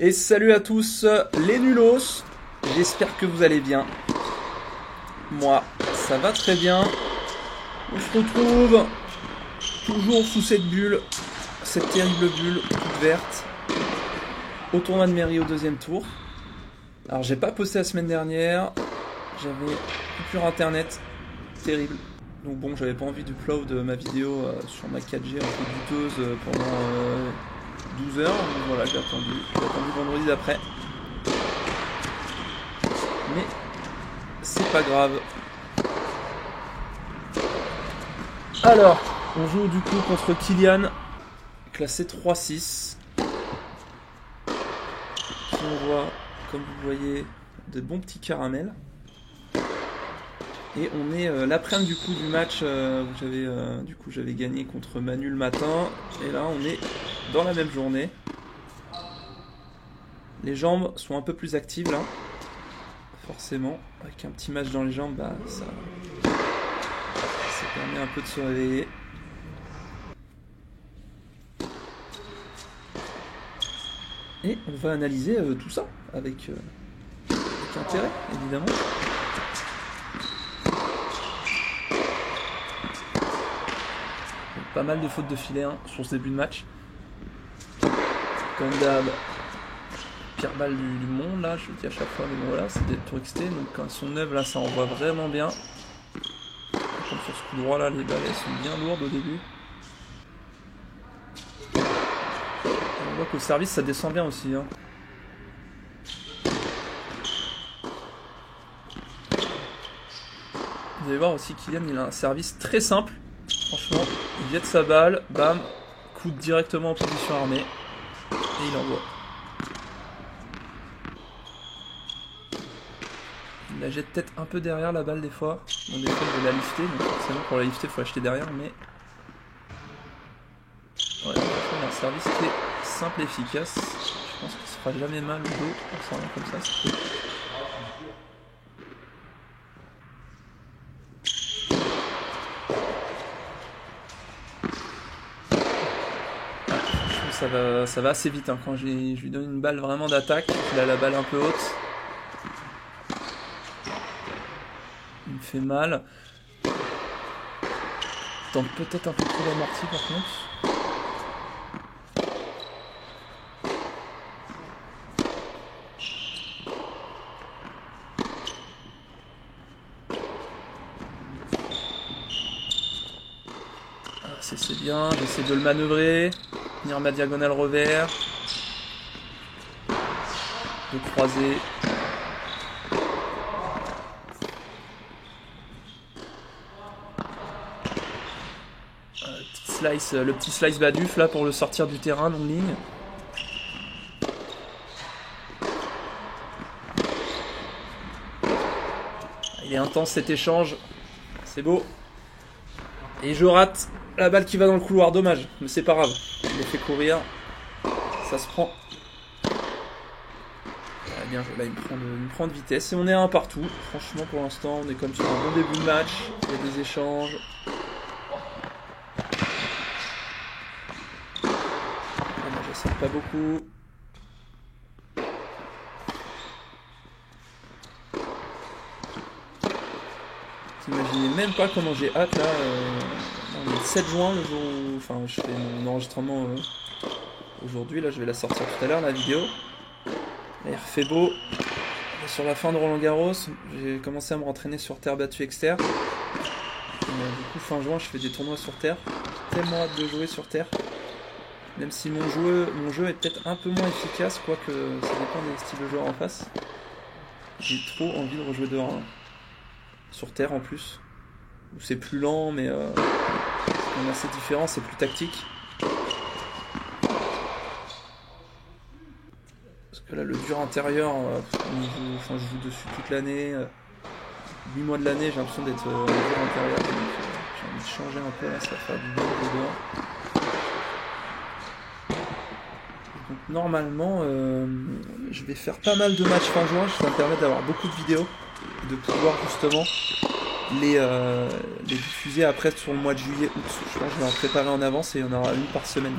Et salut à tous les nulos, j'espère que vous allez bien. Moi, ça va très bien. On se retrouve toujours sous cette bulle, cette terrible bulle toute verte, au tournoi de mairie au deuxième tour. Alors j'ai pas posté la semaine dernière, j'avais coupure internet, terrible. Donc bon, j'avais pas envie d'upload ma vidéo sur ma 4G un peu douteuse pendant 12 heures. Donc voilà, j'ai attendu vendredi d'après. Mais c'est pas grave. Alors, on joue du coup contre Kylian, classé 3-6. Qui envoie, comme vous voyez, de bons petits caramels. Et on est l'après-midi du coup du match où j'avais gagné contre Manu le matin. Et là on est dans la même journée. Les jambes sont un peu plus actives là. Forcément, avec un petit match dans les jambes, bah ça permet un peu de se réveiller. Et on va analyser tout ça avec intérêt évidemment. Pas mal de fautes de filet sur ce début de match. Comme d'hab, pire balle du monde là, je le dis à chaque fois, mais bon voilà, c'est des tours XT, donc quand elles sont neuves là, ça envoie vraiment bien. Comme sur ce coup droit là, les balles elles sont bien lourdes au début. On voit qu'au service ça descend bien aussi. Vous allez voir aussi Kylian, il a un service très simple. Franchement, il jette sa balle, bam, coude directement en position armée et il envoie. Il la jette peut-être un peu derrière la balle des fois. Bon, des fois il veut la lifter, donc forcément pour la lifter il faut acheter derrière, mais ouais, franchement il a un service qui est simple et efficace. Je pense qu'il se fera jamais mal au dos en s'en allant comme ça, c'est cool. Ça va assez vite quand je lui donne une balle vraiment d'attaque. Il a la balle un peu haute. Il me fait mal. Tente peut-être un peu trop d'amorti par contre. C'est bien, j'essaie de le manœuvrer. Tenir ma diagonale revers. De croiser. Le petit slice baduf là pour le sortir du terrain, longue ligne. Il est intense cet échange. C'est beau. Et je rate la balle qui va dans le couloir, dommage, mais c'est pas grave. Je l'ai fait courir. Ça se prend. Bien joué, là il me prend de vitesse. Et on est à un partout. Franchement pour l'instant on est comme sur un bon début de match. Il y a des échanges. J'essaie pas beaucoup. Vous imaginez même pas comment j'ai hâte là. On est le 7 juin, le jour où. Enfin, je fais mon enregistrement aujourd'hui. Là, je vais la sortir tout à l'heure, la vidéo. Là, il refait beau. Sur la fin de Roland Garros, j'ai commencé à me rentraîner sur terre battue exter. Du coup, fin juin, je fais des tournois sur terre. J'ai tellement hâte de jouer sur terre. Même si mon jeu est peut-être un peu moins efficace, quoique ça dépend des styles de joueurs en face. J'ai trop envie de rejouer dehors. Sur terre en plus. Où c'est plus lent, mais c'est quand même assez différent, c'est plus tactique. Parce que là, le dur intérieur, je joue dessus toute l'année. 8 mois de l'année, j'ai l'impression d'être dur intérieur. Donc, j'ai envie de changer un peu, là, ça va faire du bien de jouer dehors. Donc normalement, je vais faire pas mal de matchs fin juin, ça va me permettre d'avoir beaucoup de vidéos, de pouvoir justement les diffuser après sur le mois de juillet, août. Je pense que je vais en préparer en avance et il y en aura une par semaine.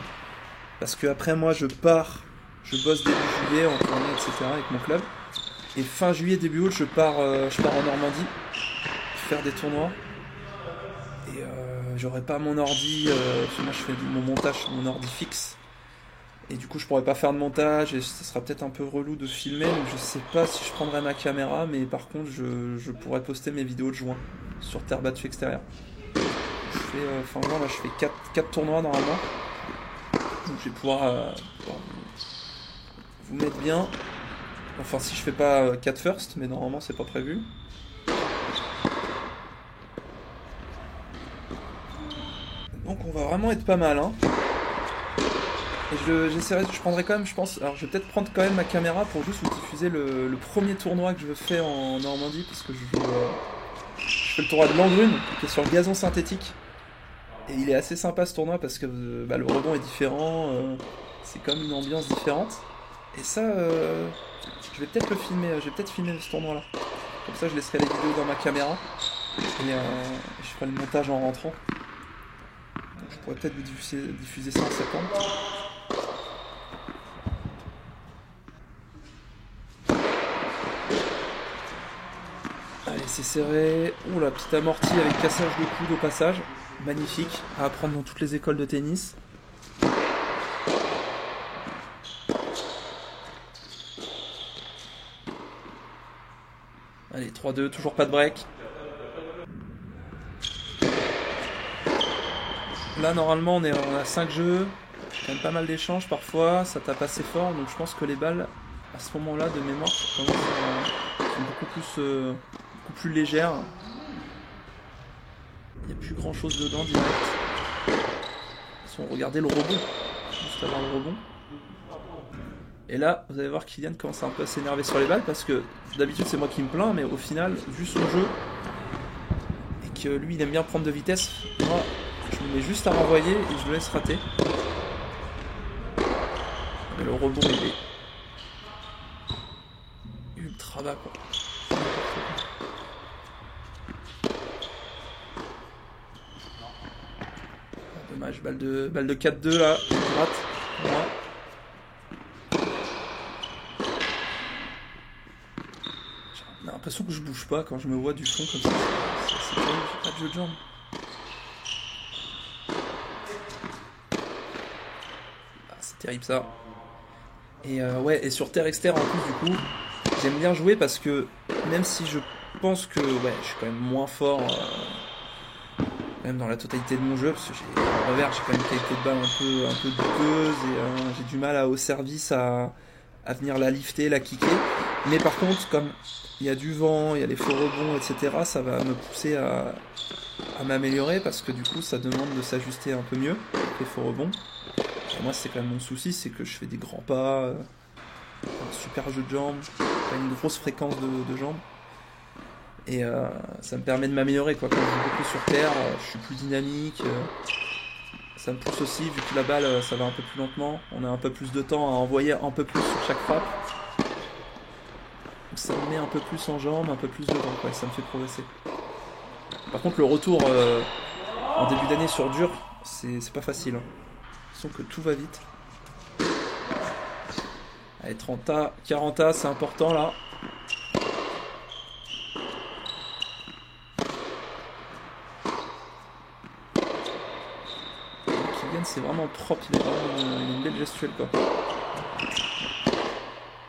Parce que après moi je pars je bosse début juillet en tournée, etc. avec mon club. Et fin juillet, début août, je pars en Normandie faire des tournois. Et j'aurai pas mon ordi, parce que moi je fais mon montage sur mon ordi fixe. Et du coup je pourrais pas faire de montage et ça sera peut-être un peu relou de filmer, donc je sais pas si je prendrai ma caméra, mais par contre je pourrais poster mes vidéos de juin sur terre battue extérieure. Je fais, fin juin, là je fais 4 tournois normalement. Donc je vais pouvoir vous mettre bien. Enfin si je fais pas 4 first, mais normalement c'est pas prévu. Donc on va vraiment être pas mal, hein. Et je prendrai quand même, je pense, alors je vais peut-être prendre quand même ma caméra pour juste vous diffuser le premier tournoi que je fais en Normandie, parce que je fais le tournoi de Langrune, qui est sur le gazon synthétique. Et il est assez sympa ce tournoi parce que le rebond est différent, c'est comme une ambiance différente. Et ça, je vais peut-être le filmer, je vais peut-être filmer ce tournoi-là. Comme ça je laisserai les vidéos dans ma caméra, et je ferai le montage en rentrant. Donc, je pourrais peut-être vous diffuser ça en septembre. Allez, c'est serré. Ouh, la petite amortie avec cassage de coude au passage. Magnifique, à apprendre dans toutes les écoles de tennis. Allez, 3-2, toujours pas de break. Là, normalement, on a 5 jeux. Quand même pas mal d'échanges parfois. Ça tape assez fort, donc je pense que les balles, à ce moment-là, de mémoire, sont beaucoup plus légères. Il n'y a plus grand chose dedans direct. Regardez le rebond, juste avant le rebond. Et là, vous allez voir Kylian commence un peu à s'énerver sur les balles parce que d'habitude c'est moi qui me plains, mais au final, vu son jeu et que lui il aime bien prendre de vitesse, moi je me mets juste à renvoyer et je le laisse rater. Mais le rebond il est ultra bas quoi. Dommage, balle de 4-2 là, droite. Voilà. J'ai l'impression que je bouge pas quand je me vois du fond comme ça. C'est terrible, j'ai pas de jeu de jambes. Ah, c'est terrible ça. Et ouais, et sur terre externe en plus du coup, j'aime bien jouer parce que même si je pense que ouais, je suis quand même moins fort même dans la totalité de mon jeu, parce que en revers j'ai quand même une qualité de balle un peu douteuse et j'ai du mal au service à venir la lifter, la kicker. Mais par contre, comme il y a du vent, il y a les faux rebonds, etc., ça va me pousser à m'améliorer parce que du coup ça demande de s'ajuster un peu mieux avec les faux rebonds. Et moi c'est quand même mon souci, c'est que je fais des grands pas, un super jeu de jambes, une grosse fréquence de jambes. Et ça me permet de m'améliorer quoi. Quand je joue beaucoup sur terre, je suis plus dynamique. Ça me pousse aussi, vu que la balle ça va un peu plus lentement. On a un peu plus de temps à envoyer un peu plus sur chaque frappe. Donc ça me met un peu plus en jambes, un peu plus dedans quoi, et ça me fait progresser. Par contre le retour en début d'année sur dur, c'est pas facile. Hein. Sauf que tout va vite. Allez, 30A, 40A, c'est important là. C'est vraiment propre, il a une belle gestuelle quoi.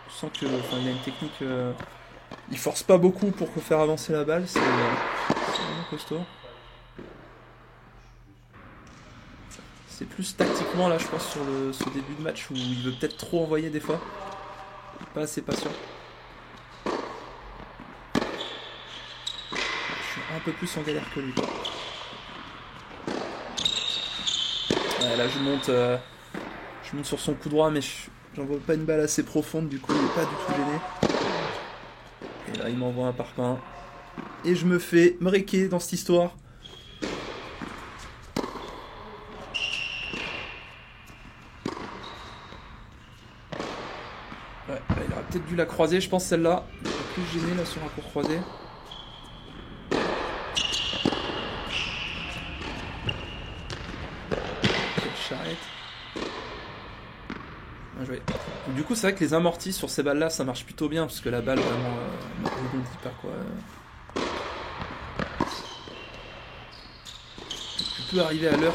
Je sens que, il a une technique, il force pas beaucoup pour faire avancer la balle, c'est vraiment costaud. C'est plus tactiquement là je pense sur ce début de match où il veut peut-être trop envoyer des fois. Pas assez patient. Je suis un peu plus en galère que lui quoi. Ouais, là je monte sur son coup droit mais j'envoie pas une balle assez profonde, du coup il est pas du tout gêné. Et là il m'envoie un parpaing. Et je me fais breaker dans cette histoire. Ouais, là, il aurait peut-être dû la croiser, je pense celle-là. Il est plus gêné là sur un court croisé. Charrette. joué. Donc, du coup, c'est vrai que les amortis sur ces balles-là, ça marche plutôt bien, parce que la balle, vraiment, ne rebondit pas, quoi. Tu peux arriver à l'heure.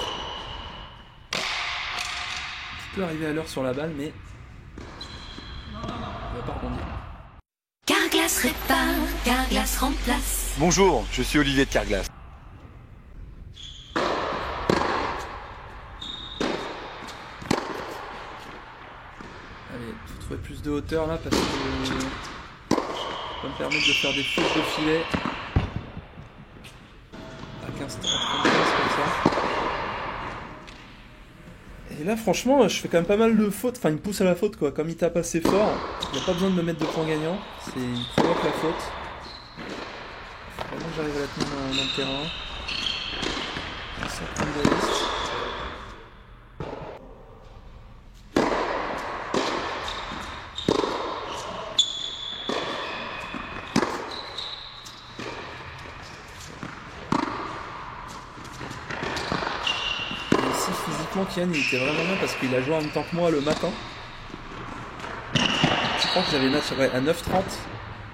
Tu peux arriver à l'heure sur la balle, mais il va pas rebondir. Carglass répare, Carglass remplace. Bonjour, je suis Olivier de Carglass. Allez, faut trouver plus de hauteur là parce que ça va me permettre de faire des fautes de filet à 15 comme ça. Et là franchement je fais quand même pas mal de fautes, enfin il me pousse à la faute quoi, comme il tape assez fort, il n'y a pas besoin de me mettre de points gagnants, il provoque la faute. Faut vraiment que j'arrive à la tenir dans le terrain. Sans prendre de risque. Kian il était vraiment bien parce qu'il a joué en même temps que moi le matin. Je crois que j'avais match à 9h30.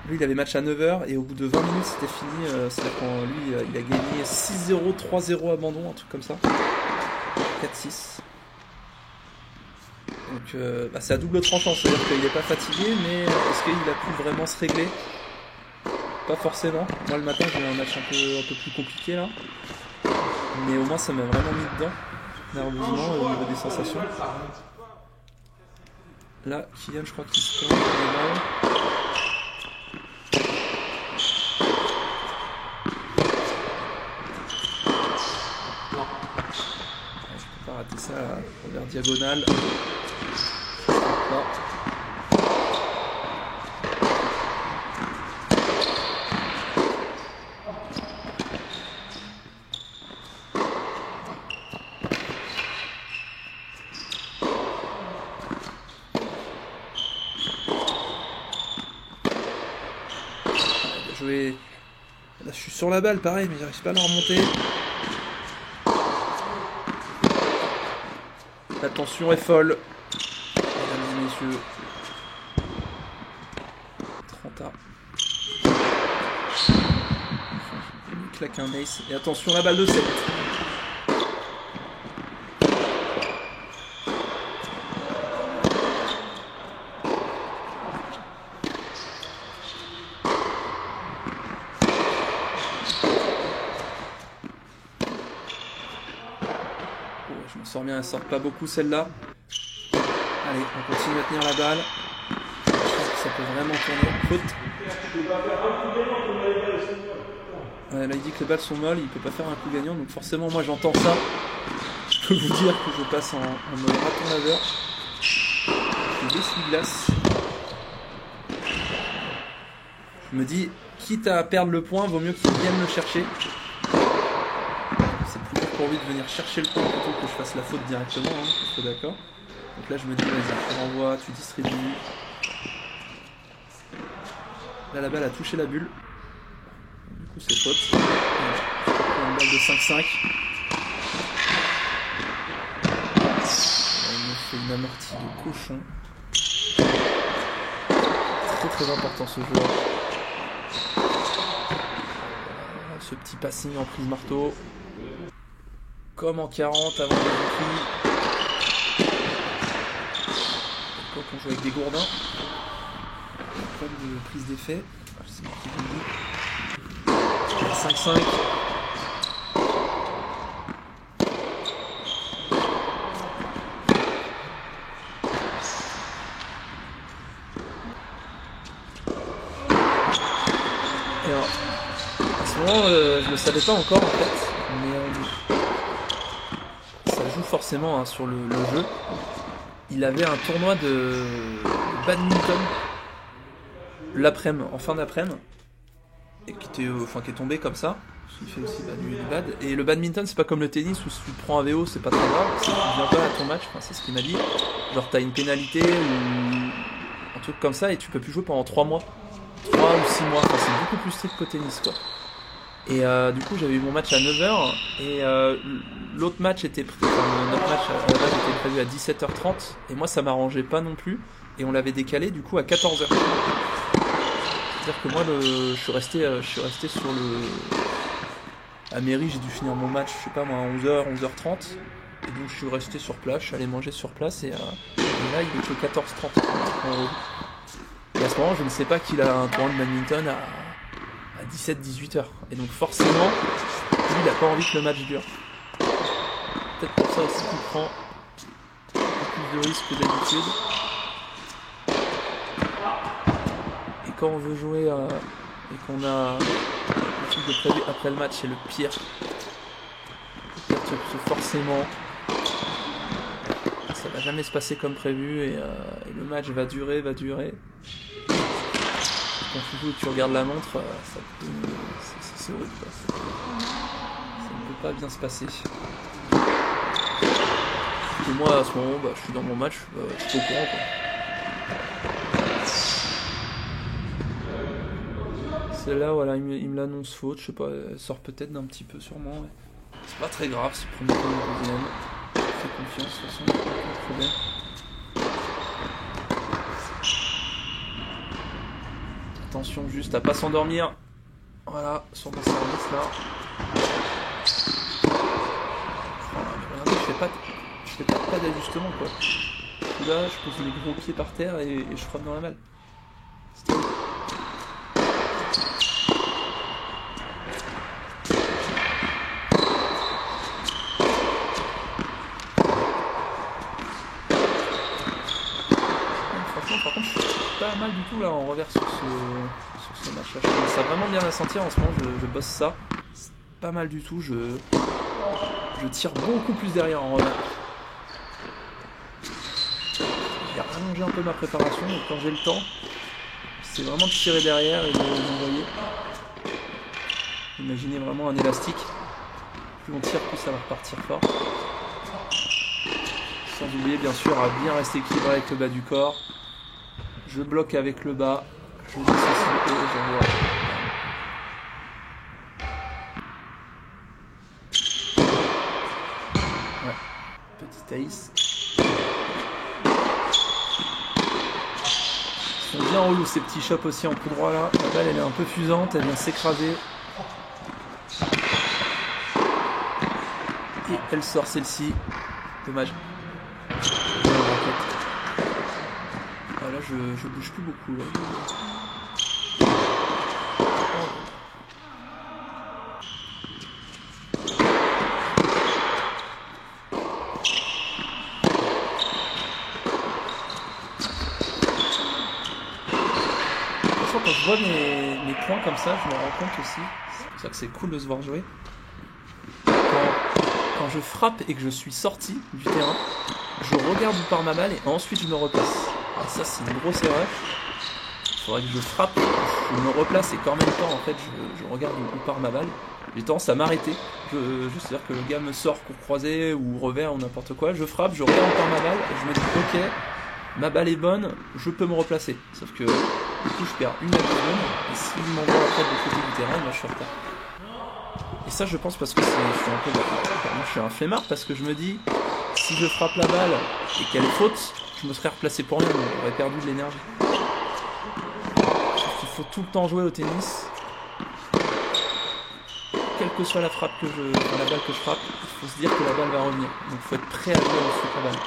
Lui il avait match à 9h et au bout de 20 minutes c'était fini. C'est-à-dire quand lui il a gagné 6-0, 3-0 abandon, un truc comme ça. 4-6. Donc c'est à double tranchant, c'est-à-dire qu'il n'est pas fatigué, mais est-ce qu'il a pu vraiment se régler? Pas forcément. Moi le matin j'ai eu un match un peu plus compliqué là. Mais au moins ça m'a vraiment mis dedans. Nerveusement au niveau des sensations. Là, Kylian, je crois qu'il se prend mal. Je peux pas rater ça vers diagonale. Là. Là je suis sur la balle pareil mais j'arrive pas à la remonter. La tension est folle. Mesdames et messieurs. 30 A. Il claque un ace. Et attention la balle de 7. Je m'en sors bien, elle sort pas beaucoup celle-là. Allez, on continue à tenir la balle. Je pense que ça peut vraiment tourner. Faute. Ouais, là il dit que les balles sont molles, il peut pas faire un coup gagnant, donc forcément moi j'entends ça. Je peux vous dire que je passe en mode raton laveur. Je l'essuie-glace. Je me dis, quitte à perdre le point, vaut mieux qu'il vienne me chercher. Envie de venir chercher le point plutôt que je fasse la faute directement, hein, je suis d'accord. Donc là je me dis vas-y, tu renvoies, tu distribues. Là la balle a touché la bulle. Du coup c'est faute. Je prends une balle de 5-5. Il me fait une amortie de cochon. Très très important ce joueur. Ce petit passing en prise marteau. Comme en 40 avant les prix. Quand on joue avec des gourdins. Comme de prise d'effet. C'est moi qui vous le dis. 5-5. Et alors, à ce moment, je ne le savais pas encore en fait. Mais ça joue forcément hein, sur le jeu. Il avait un tournoi de badminton l'après-midi, en fin d'après-midi, et qui est tombé comme ça. Il fait aussi du bad. Et le badminton, c'est pas comme le tennis où si tu prends un VO, c'est pas très grave. Si tu viens pas à ton match, enfin, c'est ce qu'il m'a dit. Genre, t'as une pénalité ou un truc comme ça et tu peux plus jouer pendant 3 mois. 3 ou 6 mois. Enfin, c'est beaucoup plus strict qu'au tennis, quoi. Et du coup j'avais eu mon match à 9h et l'autre match était notre match à la base était prévu à 17h30 et moi ça m'arrangeait pas non plus et on l'avait décalé du coup à 14h. C'est-à-dire que moi je suis resté sur à Méry, j'ai dû finir mon match, je sais pas moi, à 11h, 11h30 et donc je suis resté sur place, je suis allé manger sur place et là il est que 14h30 en gros. Et à ce moment je ne sais pas qu'il a un tournoi de badminton à 17-18h. Et donc forcément, lui, il a pas envie que le match dure. Peut-être pour ça aussi qu'il prend un peu plus de risques que d'habitude. Et quand on veut jouer et qu'on a un truc de prévu après le match, c'est le pire. Parce que forcément, ça va jamais se passer comme prévu et le match va durer. Quand tu joues et que tu regardes la montre, c'est horrible. Ça ne peut pas bien se passer. Et moi, à ce moment, je suis dans mon match, je suis au courant. Celle-là, voilà, il me l'annonce faute. Je sais pas, elle sort peut-être d'un petit peu sûrement. Ouais. C'est pas très grave, c'est le premier point de deuxième. Fais confiance, de toute façon, il n'y a pas de problème. Attention juste à pas s'endormir. Voilà, sur mon service là. Regardez, je fais pas d'ajustement quoi. Là, je pose les gros pieds par terre et je frappe dans la balle. C'est terrible. Par contre, je suis pas mal du tout là en revers sur ce match-là. Je commence à vraiment bien la sentir en ce moment. Je bosse ça. C'est pas mal du tout. Je tire beaucoup plus derrière en revers. J'ai rallongé un peu ma préparation. Donc quand j'ai le temps, c'est vraiment de tirer derrière et de l'envoyer. Imaginez vraiment un élastique. Plus on tire, plus ça va repartir fort. Sans oublier bien sûr à bien rester équilibré avec le bas du corps. Je bloque avec le bas, je descends et j'envoie. Ouais, petit ace. Ils sont bien relous ces petits chops aussi en coup droit là. La balle elle est un peu fusante, elle vient s'écraser. Et elle sort celle-ci. Dommage. Là je bouge plus beaucoup là. Quand je vois mes points comme ça, je me rends compte aussi. C'est pour ça que c'est cool de se voir jouer. Quand je frappe et que je suis sorti du terrain, je regarde où part ma balle et ensuite je me replace. Et ça c'est une grosse erreur. Il faudrait que je frappe, je me replace et qu'en même temps en fait je regarde où part ma balle. J'ai tendance à m'arrêter. C'est-à-dire que le gars me sort coup croisé ou revers ou n'importe quoi. Je frappe, je regarde où part ma balle et je me dis ok, ma balle est bonne, je peux me replacer. Sauf que du coup je perds une à 2 secondes et s'il m'envoie après de l'autre côté du terrain, moi je suis en retard. Et ça je pense parce que je suis un peu moi, je suis un flemmard parce que je me dis si je frappe la balle et qu'elle est faute, je me serais replacé pour rien, donc j'aurais perdu de l'énergie. Il faut tout le temps jouer au tennis. Quelle que soit la frappe la balle que je frappe, il faut se dire que la balle va revenir. Donc il faut être prêt à jouer ensuite la balle.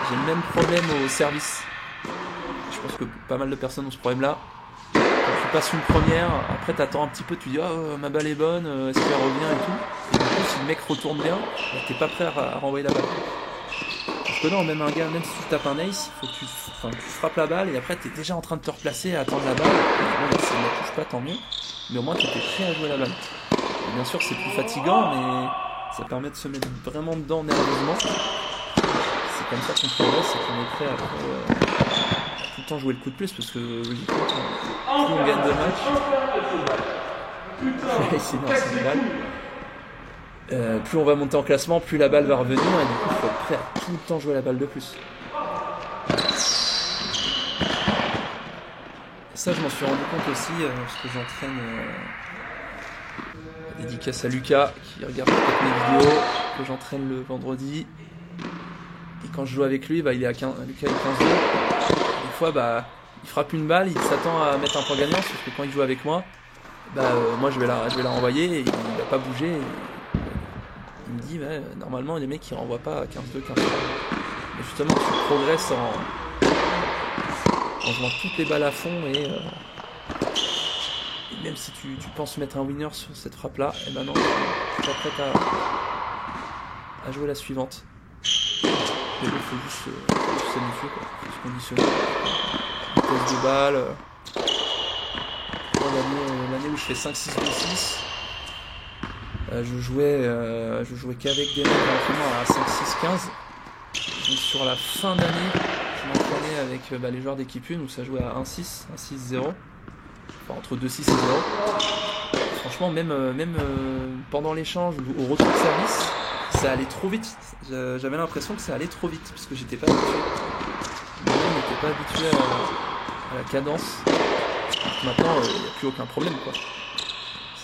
J'ai le même problème au service. Je pense que pas mal de personnes ont ce problème-là. Quand tu passes une première, après t'attends un petit peu, tu dis oh, ma balle est bonne, est-ce qu'elle revient et tout. Et du coup si le mec retourne bien, t'es pas prêt à renvoyer la balle. Parce que non, même un gars, même si tu tapes un ace, il faut que tu frappes la balle et après t'es déjà en train de te replacer à attendre la balle. Bon, si elle ne touche pas, tant mieux. Mais au moins t'étais prêt à jouer la balle. Et bien sûr c'est plus fatigant, mais ça permet de se mettre vraiment dedans nerveusement. C'est comme ça qu'on progresse, c'est qu'on est prêt à tout le temps jouer le coup de plus parce que logiquement, plus on gagne de matchs, c'est une balle. Plus on va monter en classement, plus la balle va revenir et du coup il faut être prêt à tout le temps jouer la balle de plus. Et ça je m'en suis rendu compte aussi parce que j'entraîne Dédicace à Lucas qui regarde peut-être mes vidéos, que j'entraîne le vendredi. Et quand je joue avec lui, bah, il est à 15, Lucas est 15 ans. Des fois, bah, il frappe une balle, il s'attend à mettre un point gagnant, sauf que quand il joue avec moi, bah, moi je vais la renvoyer et il va pas bouger. Et il me dit, ouais, normalement les mecs ils renvoient pas à 15-2, 15-3. Mais justement, tu progresses en jouant toutes les balles à fond et même si tu penses mettre un winner sur cette frappe là, et ben non, tu t'apprêtes à jouer la suivante. Mais bon, il faut juste s'habituer, quoi. Faut se conditionner. Vitesse de balle. L'année où je fais 5-6-2-6, je jouais qu'avec des mecs directement à 5-6-15. Donc sur la fin d'année, je m'entraînais avec les joueurs d'équipe 1 où ça jouait à 1-6, 1-6-0. Enfin, entre 2-6 et 0. Franchement, même pendant l'échange ou au retour de service, ça allait trop vite. J'avais l'impression que ça allait trop vite parce que j'étais pas habitué. Moi, je n'étais pas habitué à la cadence. Maintenant, il n'y a plus aucun problème, quoi.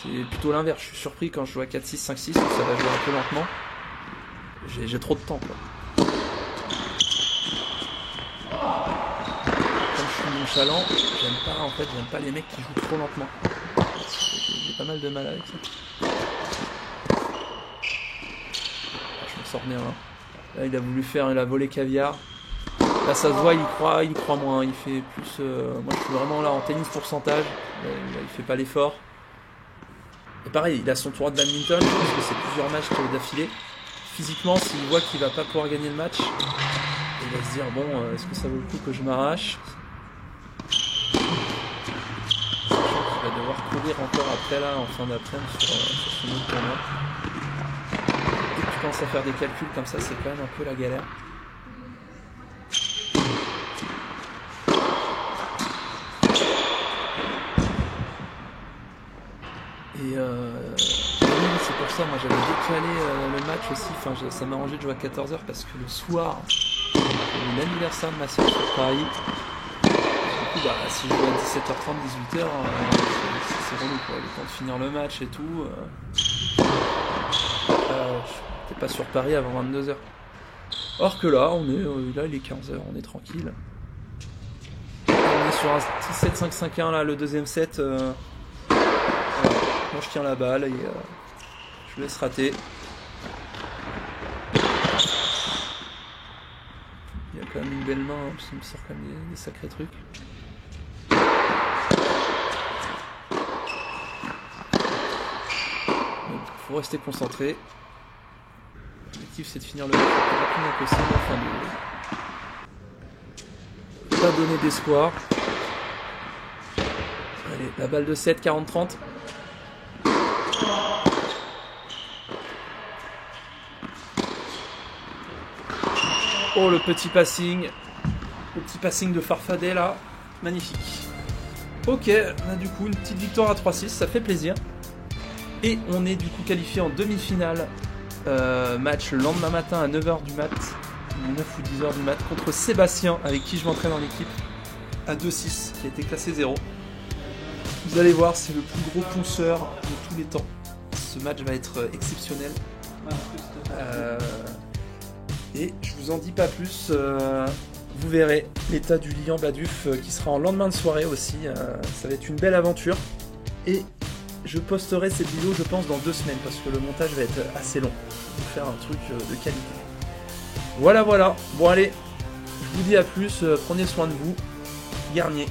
C'est plutôt l'inverse. Je suis surpris quand je joue à 4-6, 5-6 où ça va jouer un peu lentement. J'ai trop de temps, quoi. Nonchalant, j'aime pas les mecs qui jouent trop lentement. J'ai pas mal de mal avec ça. Je m'en sors bien, hein. Là il a voulu faire la volée caviar. Là ça se voit, il croit moins, il fait plus. Moi je suis vraiment là en tennis pourcentage. Là, il fait pas l'effort. Et pareil, il a son tournoi de badminton, je pense que c'est plusieurs matchs d'affilée. Physiquement, s'il voit qu'il va pas pouvoir gagner le match, il va se dire bon, est-ce que ça vaut le coup que je m'arrache? Il va devoir courir encore après là en fin d'après-midi sur son autre tournoi. Dès que tu commences à faire des calculs comme ça, c'est quand même un peu la galère. Et c'est pour ça, moi j'avais décalé le match aussi, enfin ça m'a arrangé de jouer à 14h parce que le soir, c'est l'anniversaire de ma soeur sur Paris. Bah, si je joue à 17h30, 18h, c'est relou, quoi. Le temps de finir le match et tout. T'es pas sur Paris avant 22h. Or que là, là il est 15h, on est tranquille. On est sur un 17-5-5-1 là, le deuxième set. Moi je tiens la balle et je laisse rater. Il y a quand même une belle main, hein, parce qu'il me sort quand même des sacrés trucs. Faut rester concentré. L'objectif c'est de finir le match le plus rapidement possible afin de pas donner d'espoir. Allez, la balle de 7, 40-30. Oh le petit passing. Le petit passing de Farfadet là. Magnifique. Ok, on a du coup une petite victoire à 3-6, ça fait plaisir. Et on est du coup qualifié en demi-finale, match le lendemain matin à 9h du mat, 9 ou 10h du mat, contre Sébastien, avec qui je m'entraîne en équipe, à 2-6, qui a été classé 0. Vous allez voir, c'est le plus gros ponceur de tous les temps. Ce match va être exceptionnel. Et je vous en dis pas plus, vous verrez l'état du Lilian Baduf qui sera en lendemain de soirée aussi. Ça va être une belle aventure. Et je posterai cette vidéo, je pense, dans 2 semaines parce que le montage va être assez long. Je vais faire un truc de qualité. Voilà. Bon allez, je vous dis à plus, prenez soin de vous. Garnier.